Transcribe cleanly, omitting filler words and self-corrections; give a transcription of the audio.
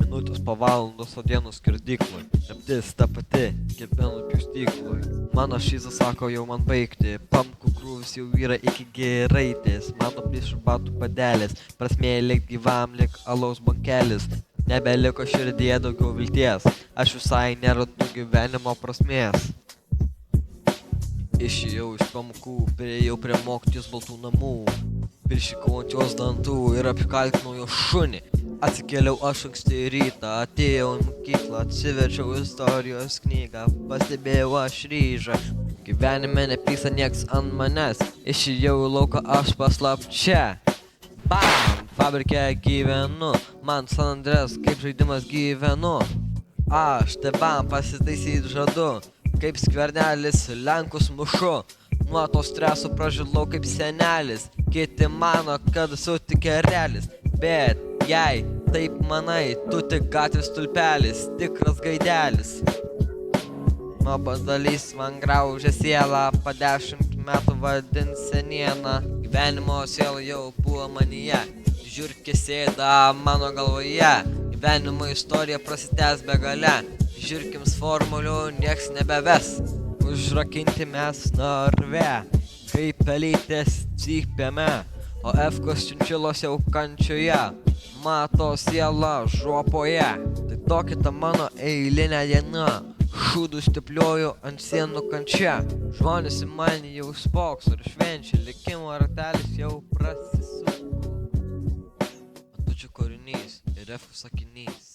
Minutės po valandos, o dienos skirdykloj. Neptis ta pati, kiekvienų pjaustykloj. Mano šizas sako jau man baigti, pamkų krūvis jau yra iki geraitės. Mano priešų batų padelės, prasmė likt gyvam lik alaus bankelis. Nebeliko širdyje daugiau vilties, aš visai nerandu gyvenimo prasmės. Išėjau iš pamokų, priėjau prie mokytojos baltų namų. Piršikau ant jos dantų ir apkaltinau jo šunį. Atsikėliau aš anksti rytą, atėjau į mokyklą, atsiverčiau istorijos knygą, pastebėjau aš ryžą. Gyvenime nepysa nieks ant manęs, išėjau į lauką aš paslapčia. Bam! Fabrike gyvenu, man San Andres kaip žaidimas gyvenu. Aš tėvam pasitaisyt žadu, kaip Skvernelis Lenkus mušu. Nuo to streso pražilau kaip senelis, kiti mano, kad esu tik erelis. Bet jei taip manai, tu tik gatvės stulpelis, tikras gaidelis. Nuobodulys man graužia sielą, po 10 metų vadins senieną. Gyvenimo siela jau buvo manyje, žiurkė sėda mano galvoje. Gyvenimo istorija prasitęs be gale, žiurkims formulių nieks nebeves. Užrakinti mes narve, kaip pelytės cypiame, o F-kos činčilos jau kančioje, mato siela žuopoje. Tai tokia ta mano eilinė diena, šūdų stiplioju ant sienų kančia. Žmonės į mane jau spokso ir švenčia, likimo ratelis jau prasisuko. Atučio kūrinys ir F-kos sakinys.